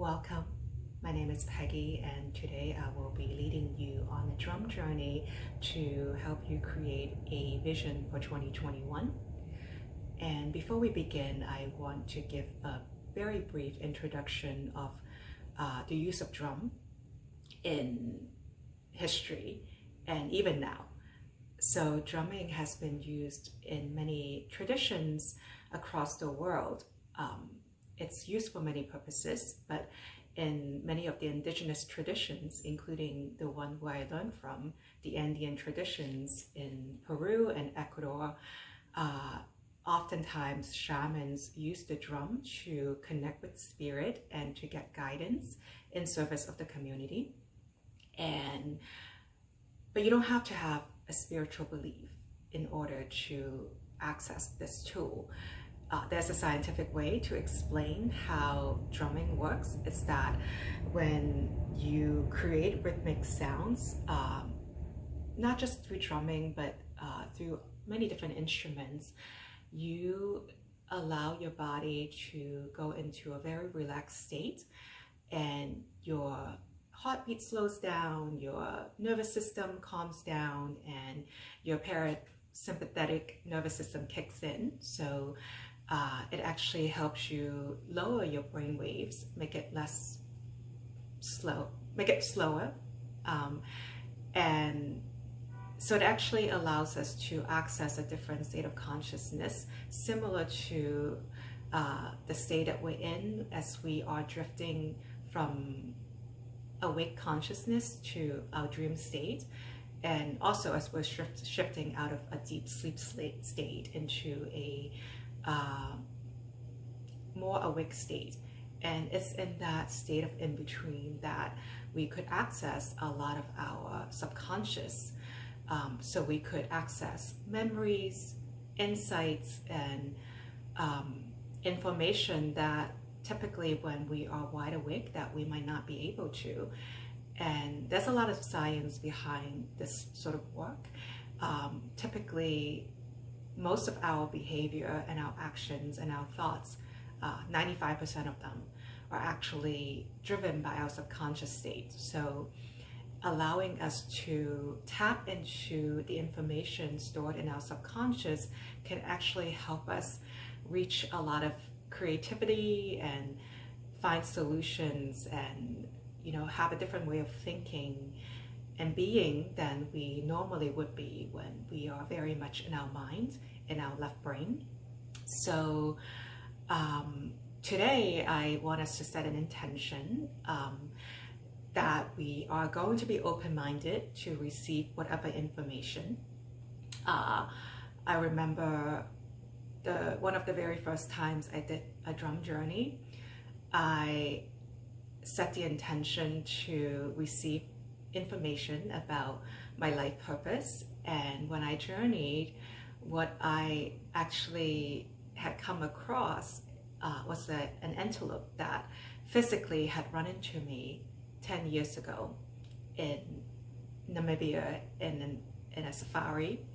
Welcome. My name is Peggy, and today I will be leading you on a drum journey to help you create a vision for 2021. And before we begin, I want to give a very brief introduction of the use of drum in history and even now. So drumming has been used in many traditions across the world. It's used for many purposes, but in many of the indigenous traditions, including the one where I learned from, the Andean traditions in Peru and Ecuador, oftentimes shamans use the drum to connect with spirit and to get guidance in service of the community. But you don't have to have a spiritual belief in order to access this tool. There's a scientific way to explain how drumming works. It's that when you create rhythmic sounds, not just through drumming, but through many different instruments, you allow your body to go into a very relaxed state, and your heartbeat slows down, your nervous system calms down, and your parasympathetic nervous system kicks in. So it actually helps you lower your brain waves, make it slower. And so it actually allows us to access a different state of consciousness, similar to the state that we're in as we are drifting from awake consciousness to our dream state, and also as we're shifting out of a deep sleep state into a more awake state. And it's in that state of in-between that we could access a lot of our subconscious. So we could access memories, insights, and information that typically when we are wide awake that we might not be able to. And there's a lot of science behind this sort of work. Typically, most of our behavior and our actions and our thoughts, 95% of them, are actually driven by our subconscious state. So allowing us to tap into the information stored in our subconscious can actually help us reach a lot of creativity and find solutions and, have a different way of thinking and being than we normally would be when we are very much in our mind, in our left brain. So today I want us to set an intention that we are going to be open-minded to receive whatever information. I remember one of the very first times I did a drum journey, I set the intention to receive information about my life purpose. And when I journeyed, what I actually had come across was an antelope that physically had run into me 10 years ago in Namibia in a safari.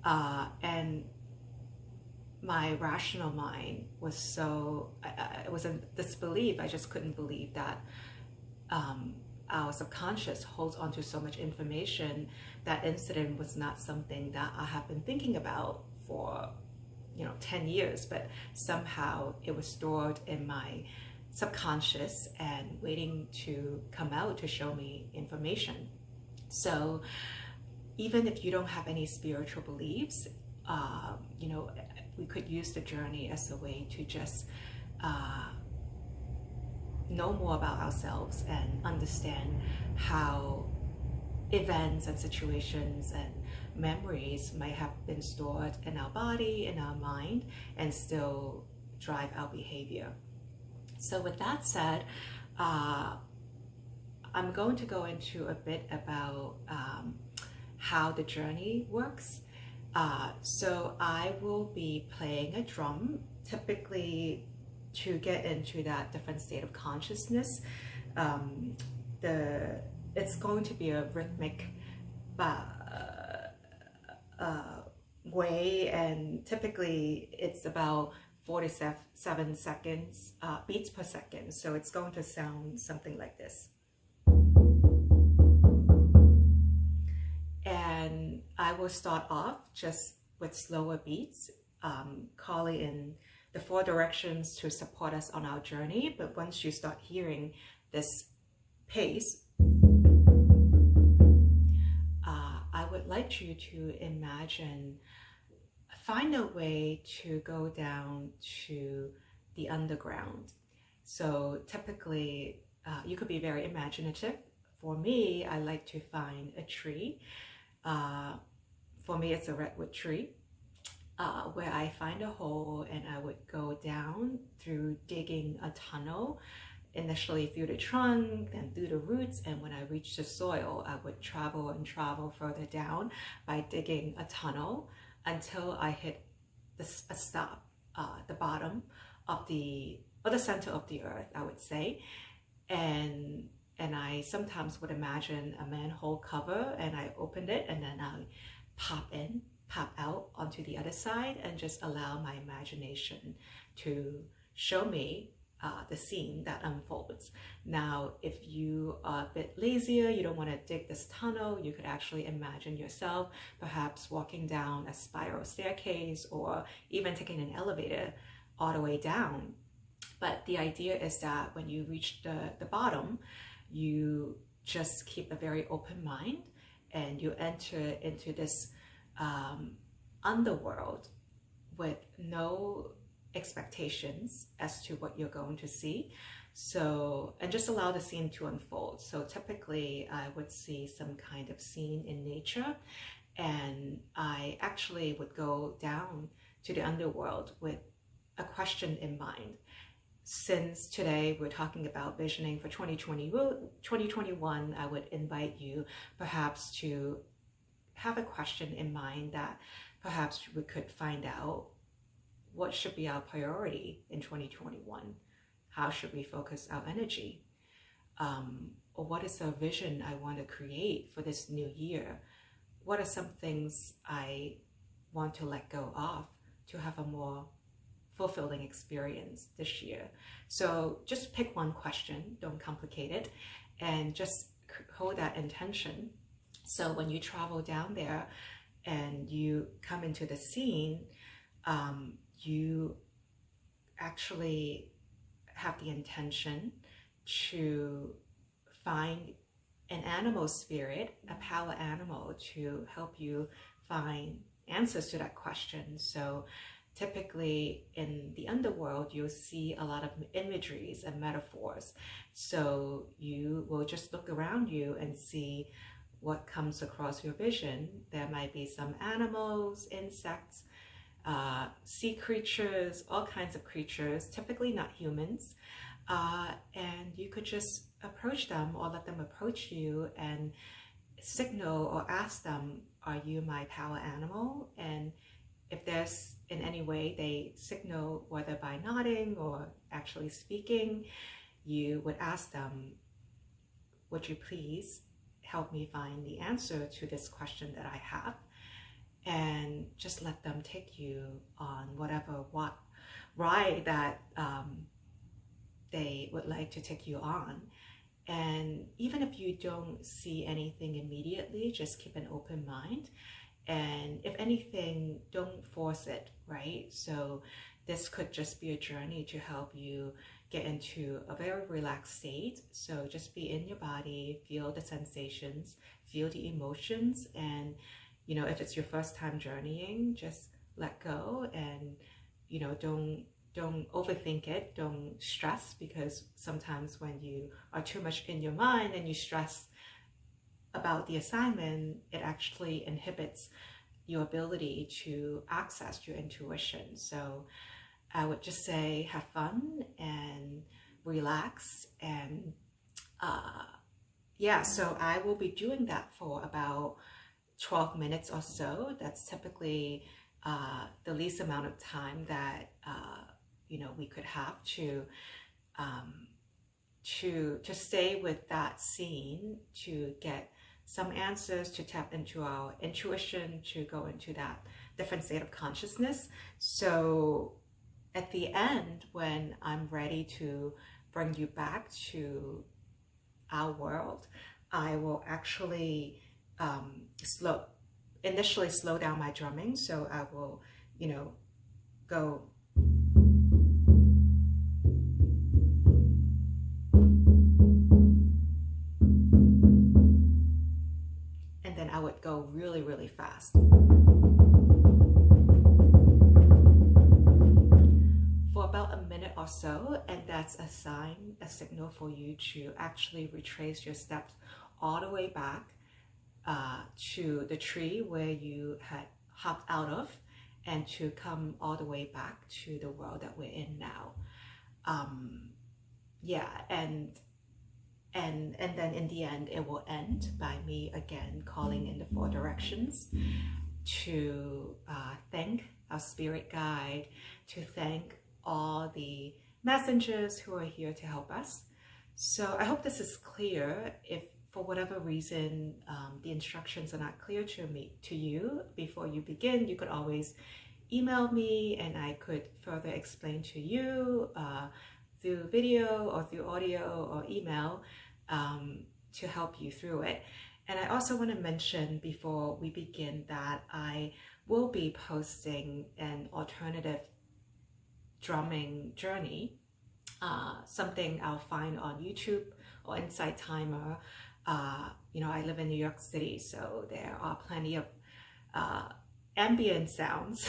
And my rational mind was it was in disbelief. I just couldn't believe that our subconscious holds onto so much information. That incident was not something that I have been thinking about for 10 years, but somehow it was stored in my subconscious and waiting to come out to show me information. So even if you don't have any spiritual beliefs, we could use the journey as a way to just know more about ourselves and understand how events and situations and memories might have been stored in our body, in our mind, and still drive our behavior. So with that said, I'm going to go into a bit about how the journey works. So I will be playing a drum, typically to get into that different state of consciousness. It's going to be a rhythmic way, and typically it's about 47 seconds, beats per second. So it's going to sound something like this. And I will start off just with slower beats, calling in the 4 directions to support us on our journey. But once you start hearing this pace, I would like you to imagine, find a way to go down to the underground. So typically, you could be very imaginative. For me, I like to find a tree. For me, it's a redwood tree, where I find a hole and I would go down through digging a tunnel, initially through the trunk, then through the roots, and when I reach the soil, I would travel and travel further down by digging a tunnel until I hit a stop, the bottom of the center of the earth, I would say. And I sometimes would imagine a manhole cover, and I opened it, and then I pop out onto the other side, and just allow my imagination to show me the scene that unfolds. Now, if you are a bit lazier, you don't want to dig this tunnel, you could actually imagine yourself perhaps walking down a spiral staircase, or even taking an elevator all the way down. But the idea is that when you reach the bottom, you just keep a very open mind, and you enter into this underworld with no expectations as to what you're going to see. So, and just allow the scene to unfold. So typically I would see some kind of scene in nature, and I actually would go down to the underworld with a question in mind. Since today we're talking about visioning for 2021, I would invite you perhaps to have a question in mind that perhaps we could find out what should be our priority in 2021. How should we focus our energy? Or what is a vision I want to create for this new year? What are some things I want to let go of to have a more fulfilling experience this year? So just pick one question, don't complicate it, and just hold that intention. So when you travel down there and you come into the scene, you actually have the intention to find an animal spirit, a power animal, to help you find answers to that question. So typically in the underworld, you'll see a lot of imageries and metaphors. So you will just look around you and see what comes across your vision. There might be some animals, insects, sea creatures, all kinds of creatures, typically not humans. And you could just approach them or let them approach you and signal or ask them, are you my power animal? And if there's in any way they signal, whether by nodding or actually speaking, you would ask them, would you please help me find the answer to this question that I have? And just let them take you on whatever ride that they would like to take you on. And even if you don't see anything immediately, just keep an open mind. And if anything, don't force it, right? So this could just be a journey to help you get into a very relaxed state. So just be in your body, feel the sensations, feel the emotions, and you know, if it's your first time journeying, just let go, and you know, don't overthink it, don't stress, because sometimes when you are too much in your mind and you stress about the assignment, it actually inhibits your ability to access your intuition. So I would just say have fun and relax, and yeah, so I will be doing that for about 12 minutes or so. That's typically the least amount of time that you know, we could have to stay with that scene, to get some answers, to tap into our intuition, to go into that different state of consciousness. So at the end, when I'm ready to bring you back to our world, I will actually initially slow down my drumming. So I will, go. And then I would go really, really fast. For about a minute or so, and that's a signal for you to actually retrace your steps all the way back to the tree where you had hopped out of, and to come all the way back to the world that we're in now. And then in the end, it will end by me again calling in the 4 directions to thank our spirit guide, to thank all the messengers who are here to help us. So I hope this is clear. If for whatever reason the instructions are not clear to you before you begin, you could always email me and I could further explain to you through video or through audio or email to help you through it. And I also want to mention before we begin that I will be posting an alternative drumming journey, something I'll find on YouTube or Insight Timer. I live in New York City, so there are plenty of ambient sounds.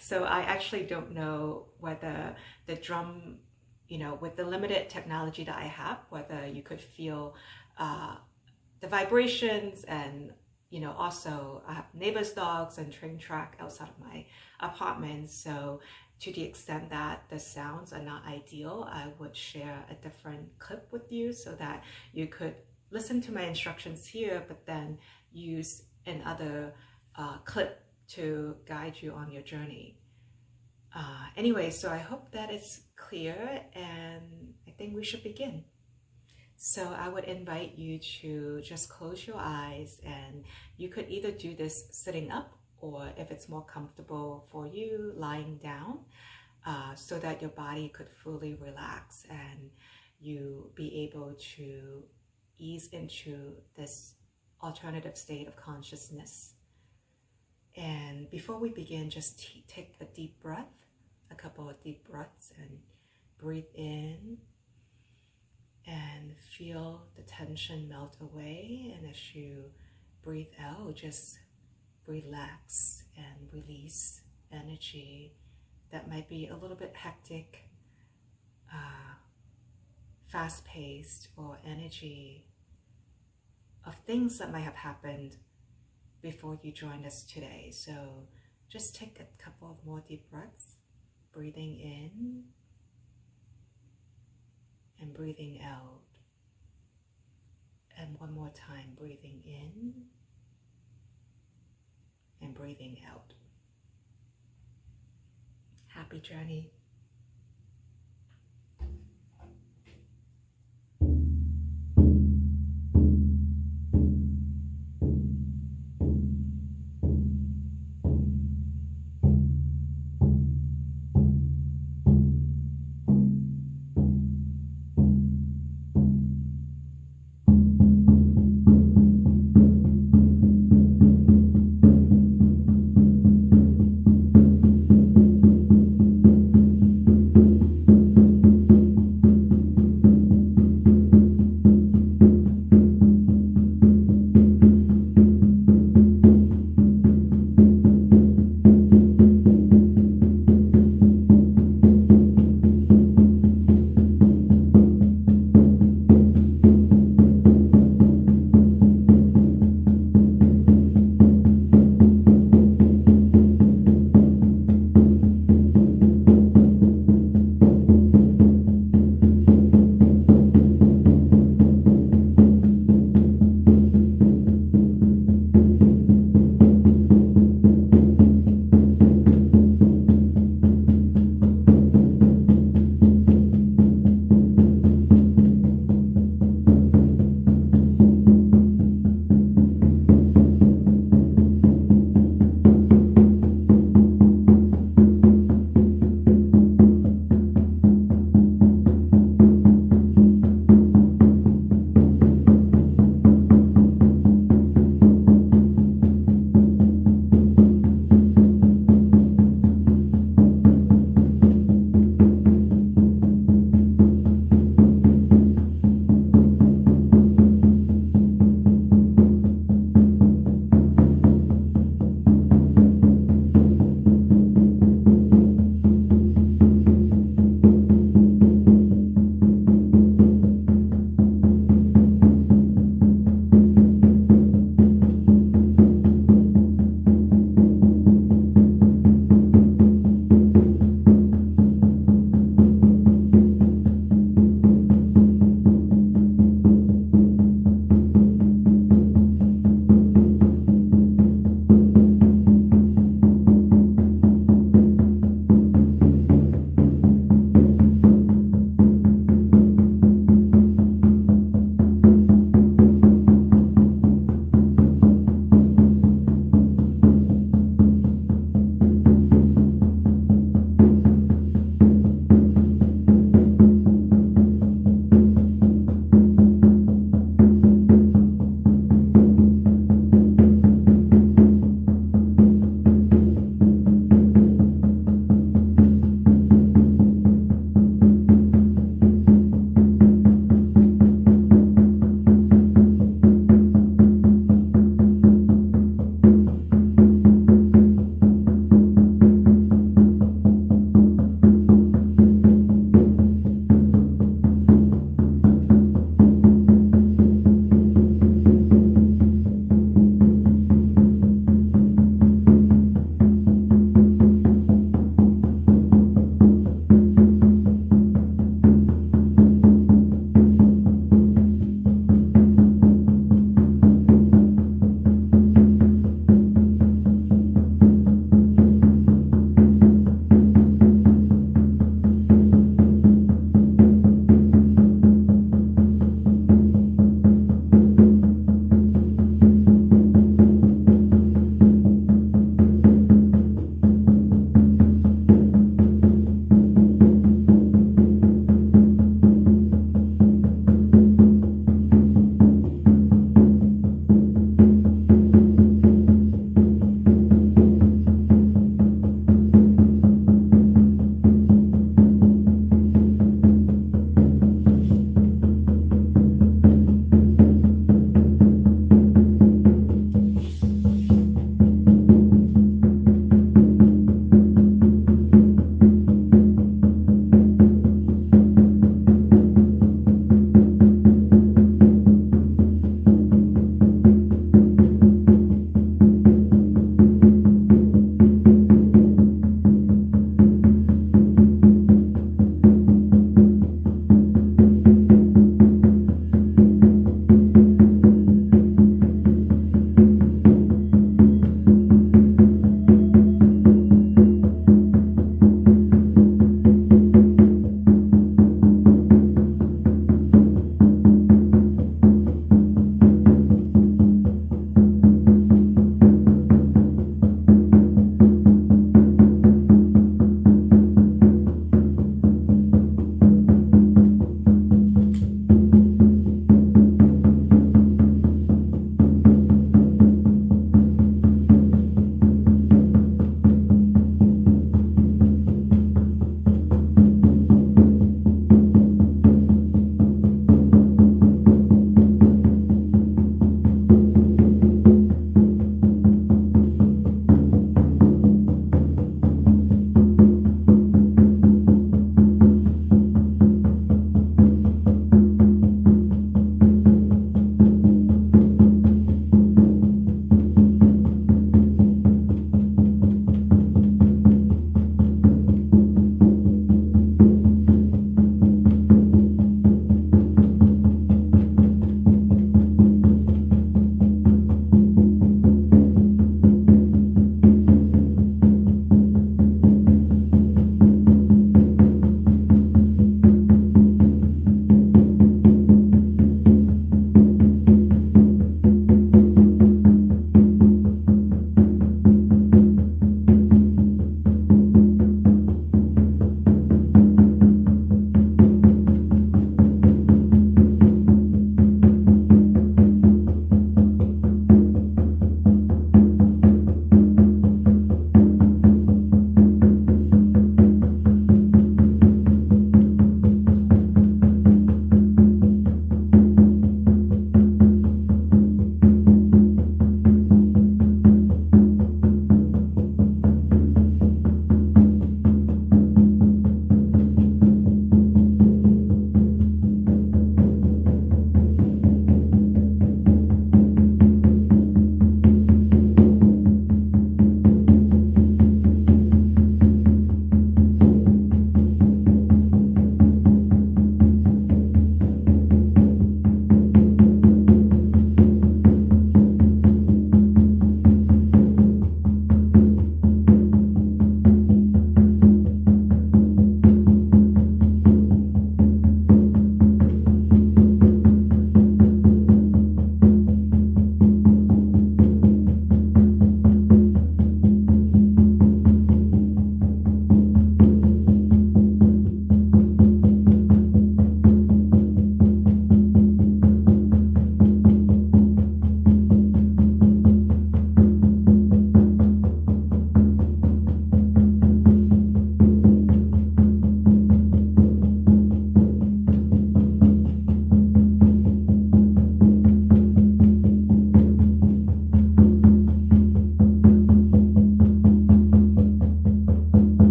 So I actually don't know whether the drum, with the limited technology that I have, whether you could feel the vibrations. And also I have neighbors' dogs and train track outside of my apartment. So to the extent that the sounds are not ideal, I would share a different clip with you so that you could listen to my instructions here, but then use another clip to guide you on your journey. Anyway, so I hope that is clear, and I think we should begin. So I would invite you to just close your eyes, and you could either do this sitting up, or if it's more comfortable for you, lying down, so that your body could fully relax and you be able to ease into this alternative state of consciousness. And before we begin, just take a deep breath, a couple of deep breaths, and breathe in and feel the tension melt away. And as you breathe out, just relax and release energy that might be a little bit hectic, fast-paced, or energy of things that might have happened before you joined us today. So just take a couple of more deep breaths, breathing in and breathing out. And one more time, breathing in and breathing out. Happy journey.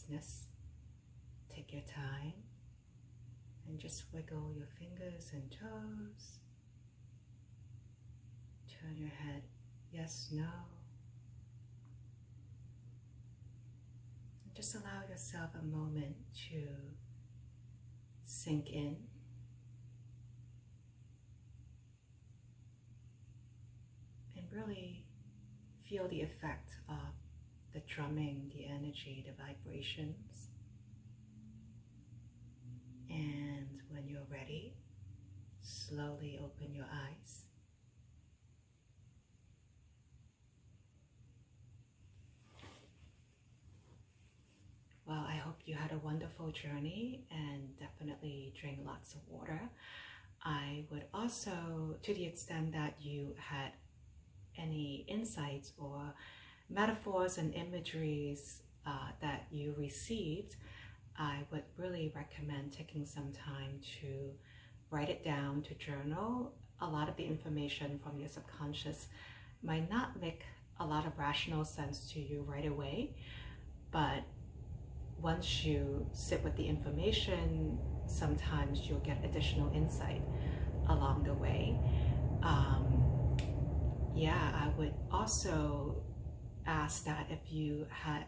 business. Take your time and just wiggle your fingers and toes. Turn your head yes, no. And just allow yourself a moment to sink in. And really feel the effect of the drumming, the energy, the vibrations. And when you're ready, slowly open your eyes. Well, I hope you had a wonderful journey and definitely drink lots of water. I would also, to the extent that you had any insights or metaphors and imageries that you received, I would really recommend taking some time to write it down, to journal. A lot of the information from your subconscious might not make a lot of rational sense to you right away, but once you sit with the information, sometimes you'll get additional insight along the way. Yeah, I would also ask that if you had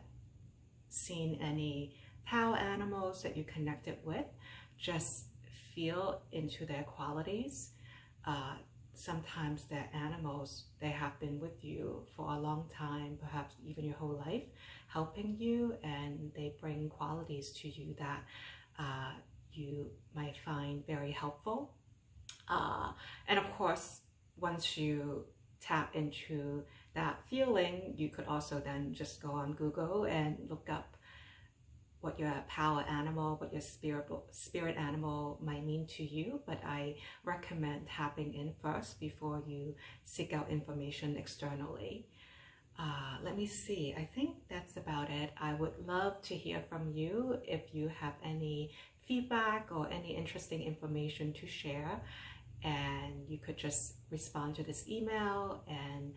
seen any power animals that you connected with, just feel into their qualities. Sometimes they're animals, they have been with you for a long time, perhaps even your whole life, helping you, and they bring qualities to you that you might find very helpful. And of course, once you tap into that feeling, you could also then just go on Google and look up what your power animal, what your spirit animal might mean to you. But I recommend tapping in first before you seek out information externally. Let me see, I think that's about it. I would love to hear from you if you have any feedback or any interesting information to share, and you could just respond to this email, and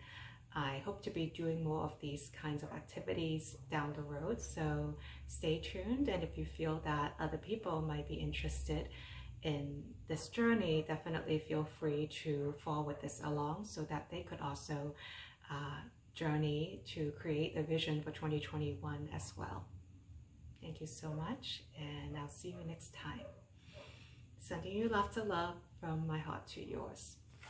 I hope to be doing more of these kinds of activities down the road, so stay tuned. And if you feel that other people might be interested in this journey, definitely feel free to forward this along so that they could also journey to create a vision for 2021 as well. Thank you so much, and I'll see you next time. Sending you lots of love from my heart to yours.